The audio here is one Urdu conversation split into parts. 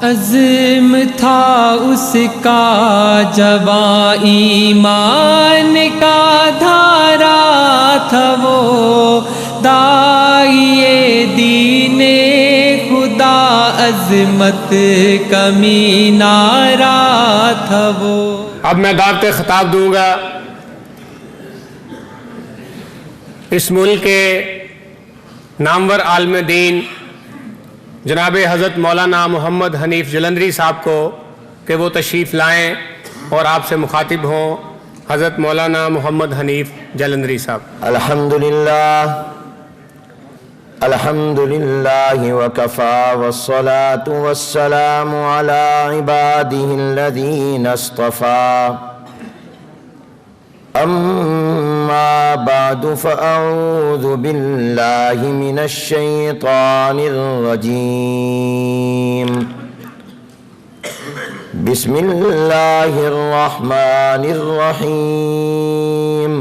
عزم تھا اس کا جواں ایمان کا دھارا تھا وہ، داعیے دین خدا عظمت کا مینارہ تھا وہ۔ اب میں دعوت خطاب دوں گا اس ملک کے نامور عالم دین جناب حضرت مولانا محمد حنیف جلندری صاحب کو کہ وہ تشریف لائیں اور آپ سے مخاطب ہوں۔ حضرت مولانا محمد حنیف جلندری صاحب۔ الحمدللہ وکفا والصلاة والسلام علی عباده الذین اصطفى، اما بعد فاعوذ باللہ من الشیطان الرجیم، بسم اللہ الرحمن الرحیم،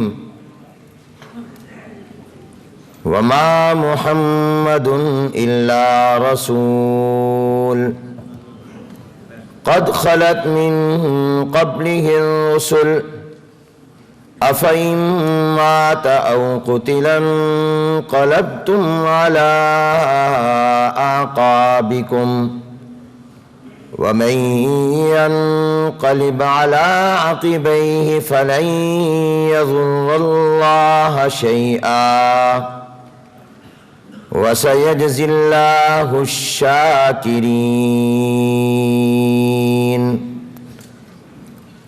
وما محمد الا رسول قد خلت من قبله الرسل افإن مات او قتل انقلبتم على اعقابكم ومن ينقلب على عقبيه فلن يضر الله شيئا وسيجزي الله الشاكرين۔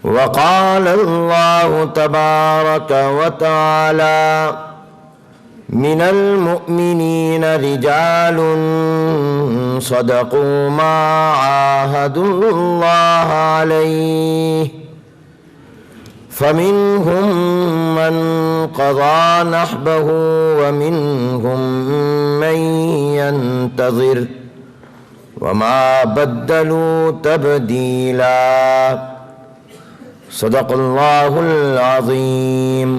وقال الله تبارك وتعالى من المؤمنين رجال صدقوا ما عاهدوا الله عليه فمنهم من قضى نحبه ومنهم من ينتظر وما بدلوا تبديلا، صدق اللہ العظیم۔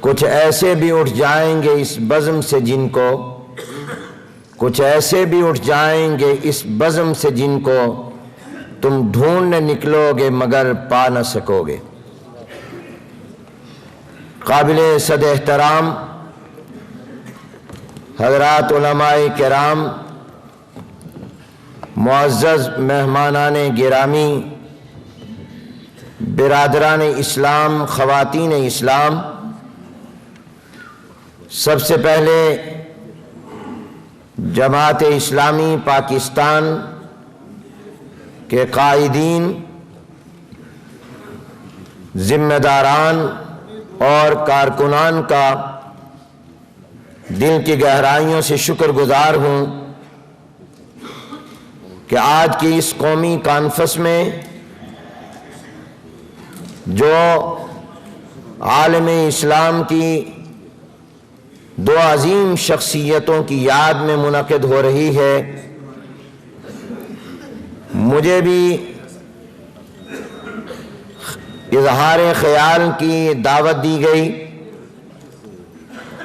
کچھ ایسے بھی اٹھ جائیں گے اس بزم سے جن کو، کچھ ایسے بھی اٹھ جائیں گے اس بزم سے جن کو تم ڈھونڈنے نکلو گے مگر پا نہ سکو گے۔ قابل صد احترام حضرات علماء کرام، معزز مہمانان گرامی، برادران اسلام، خواتین اسلام، سب سے پہلے جماعت اسلامی پاکستان کے قائدین، ذمہ داران اور کارکنان کا دل کی گہرائیوں سے شکر گزار ہوں کہ آج کی اس قومی کانفرنس میں جو عالم اسلام کی دو عظیم شخصیتوں کی یاد میں منعقد ہو رہی ہے، مجھے بھی اظہار خیال کی دعوت دی گئی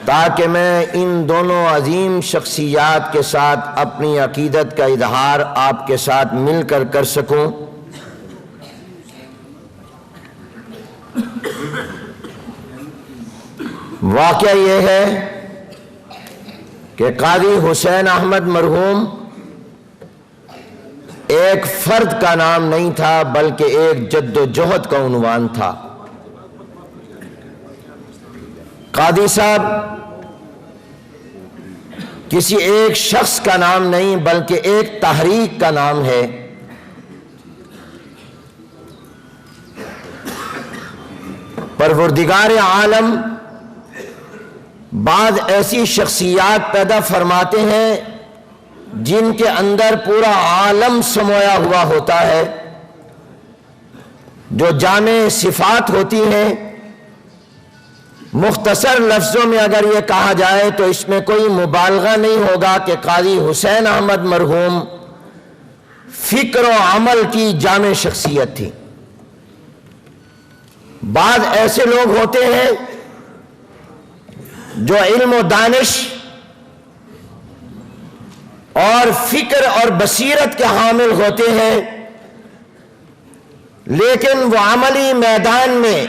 تاکہ میں ان دونوں عظیم شخصیات کے ساتھ اپنی عقیدت کا اظہار آپ کے ساتھ مل کر کر سکوں۔ واقعہ یہ ہے کہ قاضی حسین احمد مرحوم ایک فرد کا نام نہیں تھا بلکہ ایک جد و جہد کا عنوان تھا۔ قاضی صاحب کسی ایک شخص کا نام نہیں بلکہ ایک تحریک کا نام ہے۔ پروردگار عالم بعض ایسی شخصیات پیدا فرماتے ہیں جن کے اندر پورا عالم سمویا ہوا ہوتا ہے، جو جامع صفات ہوتی ہیں۔ مختصر لفظوں میں اگر یہ کہا جائے تو اس میں کوئی مبالغہ نہیں ہوگا کہ قاضی حسین احمد مرحوم فکر و عمل کی جامع شخصیت تھی۔ بعض ایسے لوگ ہوتے ہیں جو علم و دانش اور فکر اور بصیرت کے حامل ہوتے ہیں، لیکن وہ عملی میدان میں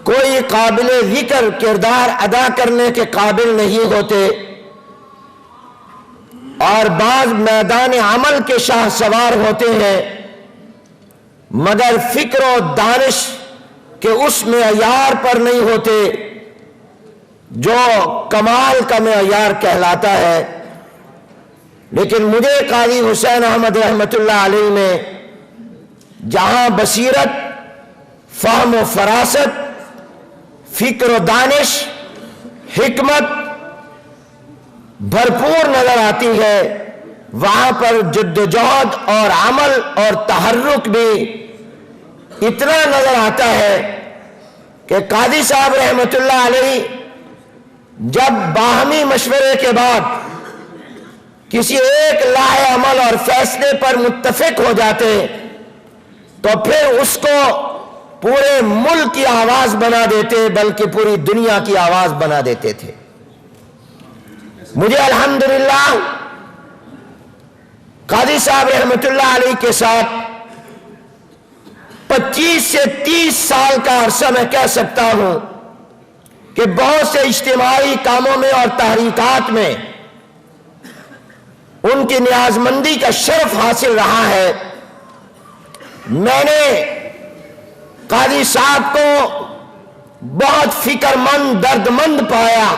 کوئی قابل ذکر کردار ادا کرنے کے قابل نہیں ہوتے، اور بعض میدان عمل کے شاہ سوار ہوتے ہیں مگر فکر و دانش کے اس معیار پر نہیں ہوتے جو کمال کا معیار کہلاتا ہے۔ لیکن مجھے قاضی حسین احمد رحمۃ اللہ علیہ نے جہاں بصیرت، فہم و فراست، فکر و دانش، حکمت بھرپور نظر آتی ہے، وہاں پر جد و جہد اور عمل اور تحرک بھی اتنا نظر آتا ہے کہ قاضی صاحب رحمۃ اللہ علیہ جب باہمی مشورے کے بعد کسی ایک لائحہ عمل اور فیصلے پر متفق ہو جاتے تو پھر اس کو پورے ملک کی آواز بنا دیتے، بلکہ پوری دنیا کی آواز بنا دیتے تھے۔ مجھے الحمدللہ قاضی صاحب رحمۃ اللہ علیہ کے ساتھ 25 سے 30 سال کا عرصہ میں کہہ سکتا ہوں کہ بہت سے اجتماعی کاموں میں اور تحریکات میں ان کی نیازمندی کا شرف حاصل رہا ہے۔ میں نے قاضی صاحب کو بہت فکر مند، درد مند پایا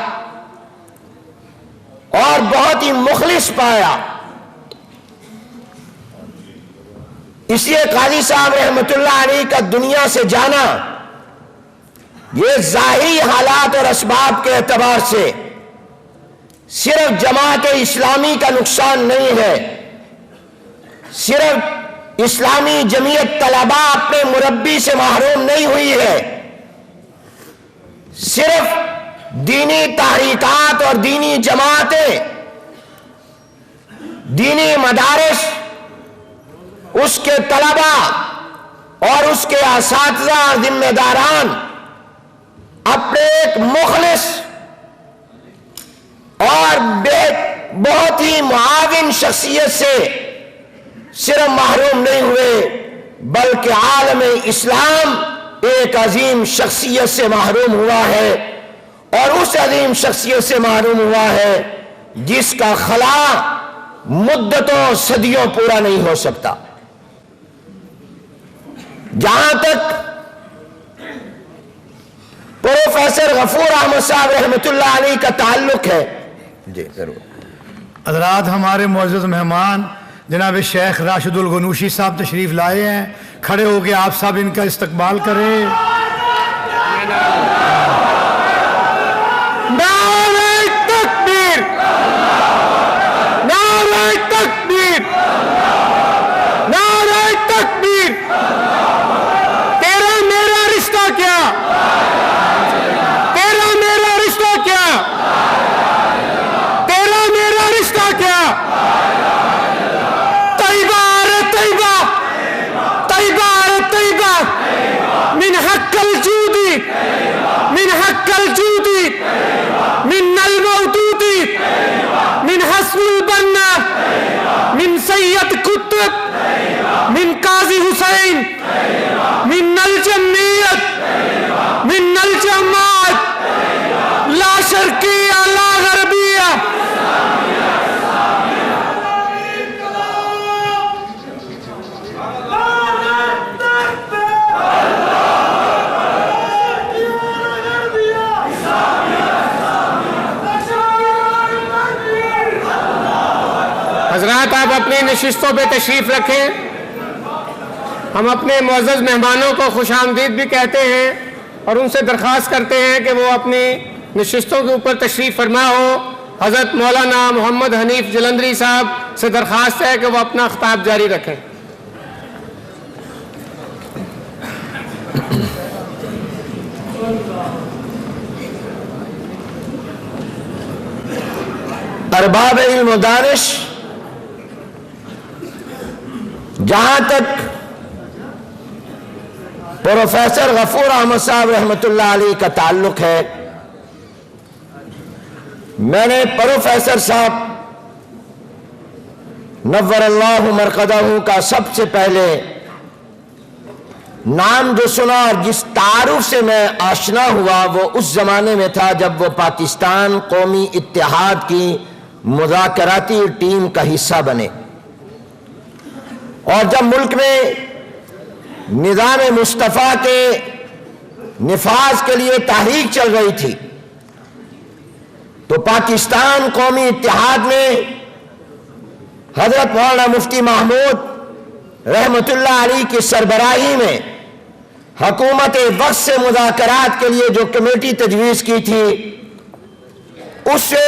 اور بہت ہی مخلص پایا۔ اس لیے قاضی صاحب رحمۃ اللہ علیہ کا دنیا سے جانا یہ ظاہری حالات اور اسباب کے اعتبار سے صرف جماعت اسلامی کا نقصان نہیں ہے، صرف اسلامی جمعیت طلبہ اپنے مربی سے محروم نہیں ہوئی ہے، صرف دینی تحریکات اور دینی جماعتیں، دینی مدارس، اس کے طلبہ اور اس کے اساتذہ ذمہ داران اپنے ایک مخلص اور بہت ہی معاون شخصیت سے صرف محروم نہیں ہوئے، بلکہ عالم اسلام ایک عظیم شخصیت سے محروم ہوا ہے، اور اس عظیم شخصیت سے محروم ہوا ہے جس کا خلا مدتوں صدیوں پورا نہیں ہو سکتا۔ جہاں تک پروفیسر غفور احمد صاحب رحمۃ اللہ علیہ کا تعلق ہے، جی ضرور حضرات، ہمارے معزز مہمان جناب شیخ راشد الغنوشی صاحب تشریف لائے ہیں، کھڑے ہو کے آپ صاحب ان کا استقبال کریں۔ نعرہ تکبیر، نعرہ تکبیر، نعرہ تکبیر۔ تیرا میرا رشتہ کیا، تیرا میرا رشتہ کیا، تیرا میرا رشتہ کیا؟ طیبہ رے طیبہ، طیبہ رے طیبہ، من حق الجودی، من حق الجودی، من الموجودی، من حسن البنا، من سید قطب، من قاضی حسین، من الجمعیت، من الجماعت، لا شرقیہ لا غربیہ۔ حضرات، آپ اپنی نشستوں پہ تشریف رکھیں۔ ہم اپنے معزز مہمانوں کو خوش آمدید بھی کہتے ہیں اور ان سے درخواست کرتے ہیں کہ وہ اپنی نشستوں کے اوپر تشریف فرما ہو۔ حضرت مولانا محمد حنیف جلندری صاحب سے درخواست ہے کہ وہ اپنا خطاب جاری رکھیں۔ ارباب علم و دانش، جہاں تک پروفیسر غفور احمد صاحب رحمۃ اللہ علیہ کا تعلق ہے، میں نے پروفیسر صاحب نور اللہ مرقدہ کا سب سے پہلے نام جو سنا اور جس تعارف سے میں آشنا ہوا وہ اس زمانے میں تھا جب وہ پاکستان قومی اتحاد کی مذاکراتی ٹیم کا حصہ بنے، اور جب ملک میں نظام مصطفیٰ کے نفاذ کے لیے تحریک چل رہی تھی تو پاکستان قومی اتحاد میں حضرت مولانا مفتی محمود رحمت اللہ علیہ کی سربراہی میں حکومت وقت سے مذاکرات کے لیے جو کمیٹی تجویز کی تھی، اس سے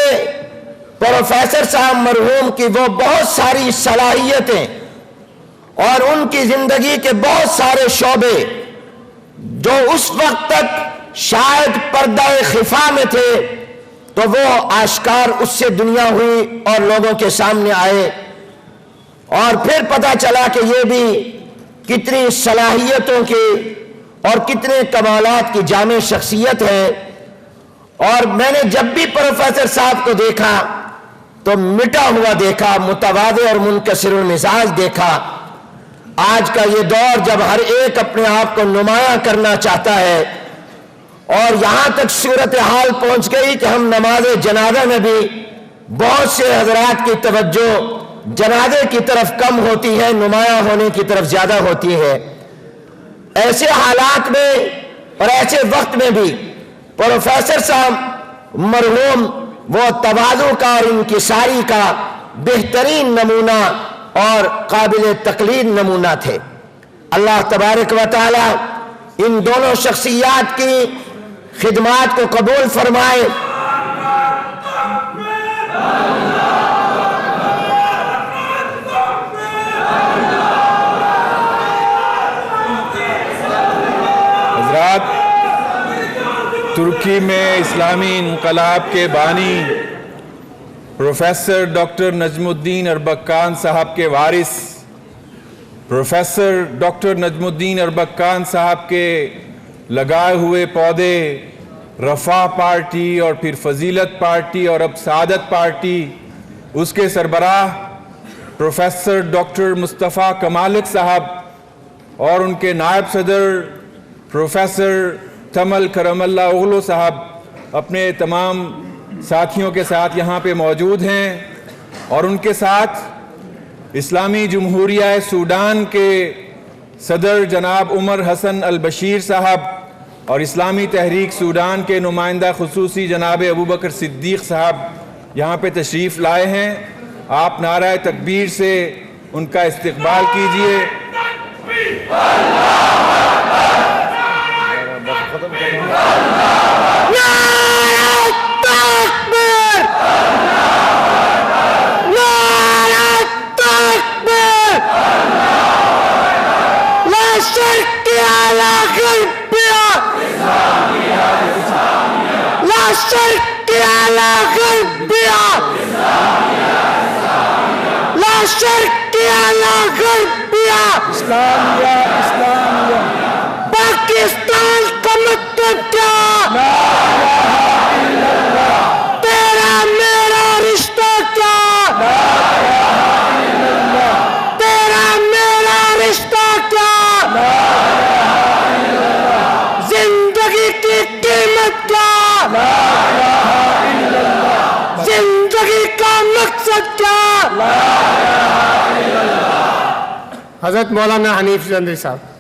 پروفیسر صاحب مرحوم کی وہ بہت ساری صلاحیتیں اور ان کی زندگی کے بہت سارے شعبے جو اس وقت تک شاید پردہ خفا میں تھے تو وہ آشکار اس سے دنیا ہوئی اور لوگوں کے سامنے آئے، اور پھر پتہ چلا کہ یہ بھی کتنی صلاحیتوں کی اور کتنے کمالات کی جامع شخصیت ہے۔ اور میں نے جب بھی پروفیسر صاحب کو دیکھا تو مٹا ہوا دیکھا، متواضع اور منکسر المزاج دیکھا۔ آج کا یہ دور جب ہر ایک اپنے آپ کو نمایاں کرنا چاہتا ہے، اور یہاں تک صورتحال پہنچ گئی کہ ہم نماز جنازہ میں بھی بہت سے حضرات کی توجہ جنازے کی طرف کم ہوتی ہے، نمایاں ہونے کی طرف زیادہ ہوتی ہے۔ ایسے حالات میں اور ایسے وقت میں بھی پروفیسر صاحب مرحوم وہ تواضع کا اور انکساری کا بہترین نمونہ اور قابل تقلید نمونہ تھے۔ اللہ تبارک و تعالی ان دونوں شخصیات کی خدمات کو قبول فرمائے۔ حضرات، ترکی میں اسلامی انقلاب کے بانی پروفیسر ڈاکٹر نجم الدین اربکان صاحب کے وارث پروفیسر ڈاکٹر نجم الدین اربکان صاحب کے لگائے ہوئے پودے رفاہ پارٹی اور پھر فضیلت پارٹی اور اب سعادت پارٹی، اس کے سربراہ پروفیسر ڈاکٹر مصطفیٰ کمالک صاحب اور ان کے نائب صدر پروفیسر تمل کرم اللہ اغلو صاحب اپنے تمام ساتھیوں کے ساتھ یہاں پہ موجود ہیں، اور ان کے ساتھ اسلامی جمہوریہ سوڈان کے صدر جناب عمر حسن البشیر صاحب اور اسلامی تحریک سوڈان کے نمائندہ خصوصی جناب ابوبکر صدیق صاحب یہاں پہ تشریف لائے ہیں۔ آپ نعرہ تکبیر سے ان کا استقبال کیجئے۔ پاکستان کا مطلب کیا؟ تیرا میرا رشتہ کیا؟ تیرا میرا رشتہ کیا؟ زندگی کی قیمت کیا؟ زندگی کا مقصد کیا؟ حضرت مولانا حنیف جلندری صاحب۔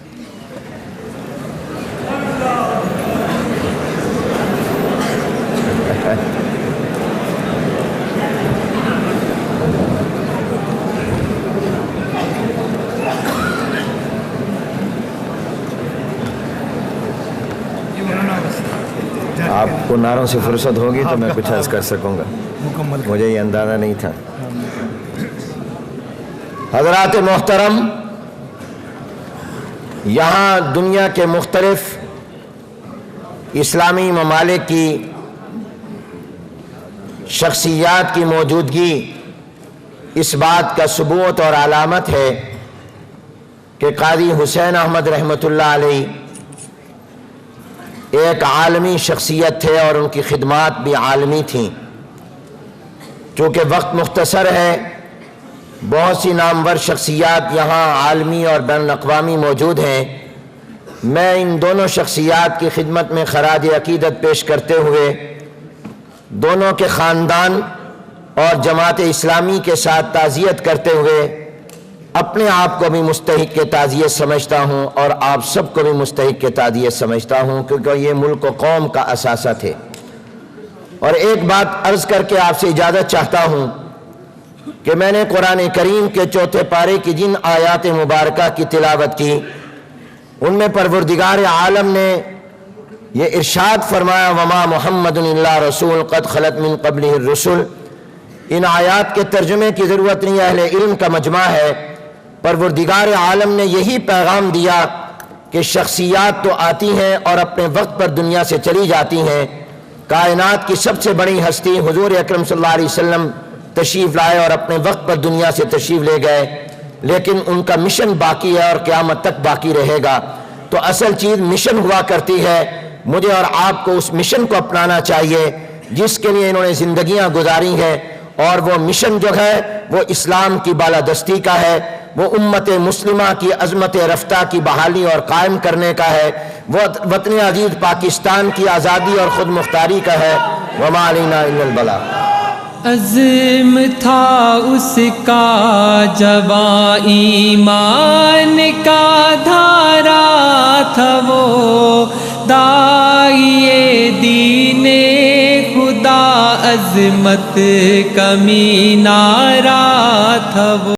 آپ کو نعروں سے فرصت ہوگی تو میں کچھ عرض کر سکوں گا، مجھے یہ اندازہ نہیں تھا۔ حضرات محترم، یہاں دنیا کے مختلف اسلامی ممالک کی شخصیات کی موجودگی اس بات کا ثبوت اور علامت ہے کہ قاضی حسین احمد رحمۃ اللہ علیہ ایک عالمی شخصیت تھے اور ان کی خدمات بھی عالمی تھیں۔ چونکہ وقت مختصر ہے، بہت سی نامور شخصیات یہاں عالمی اور بین الاقوامی موجود ہیں، میں ان دونوں شخصیات کی خدمت میں خراج عقیدت پیش کرتے ہوئے دونوں کے خاندان اور جماعت اسلامی کے ساتھ تعزیت کرتے ہوئے اپنے آپ کو بھی مستحق کے تعزیت سمجھتا ہوں اور آپ سب کو بھی مستحق کے تعزیت سمجھتا ہوں، کیونکہ یہ ملک و قوم کا اثاثہ تھے۔ اور ایک بات عرض کر کے آپ سے اجازت چاہتا ہوں کہ میں نے قرآن کریم کے 4 پارے کی جن آیات مبارکہ کی تلاوت کی، ان میں پروردگار عالم نے یہ ارشاد فرمایا وما محمد الا رسول قد خلت من قبلہ الرسل۔ ان آیات کے ترجمے کی ضرورت نہیں، اہل علم کا مجمع ہے۔ پروردگار عالم نے یہی پیغام دیا کہ شخصیات تو آتی ہیں اور اپنے وقت پر دنیا سے چلی جاتی ہیں۔ کائنات کی سب سے بڑی ہستی حضور اکرم صلی اللہ علیہ وسلم تشریف لائے اور اپنے وقت پر دنیا سے تشریف لے گئے، لیکن ان کا مشن باقی ہے اور قیامت تک باقی رہے گا۔ تو اصل چیز مشن ہوا کرتی ہے، مجھے اور آپ کو اس مشن کو اپنانا چاہیے جس کے لیے انہوں نے زندگیاں گزاری ہیں، اور وہ مشن جو ہے وہ اسلام کی بالادستی کا ہے، وہ امت مسلمہ کی عظمت رفتہ کی بحالی اور قائم کرنے کا ہے، وہ وطن عزیز پاکستان کی آزادی اور خود مختاری کا ہے۔ وما علینا الا البلاغ۔ عزم تھا اس کا جواں ایمان کا دھارا تھا وہ، داعیے دین خدا عظمت کا مینارہ تھا وہ۔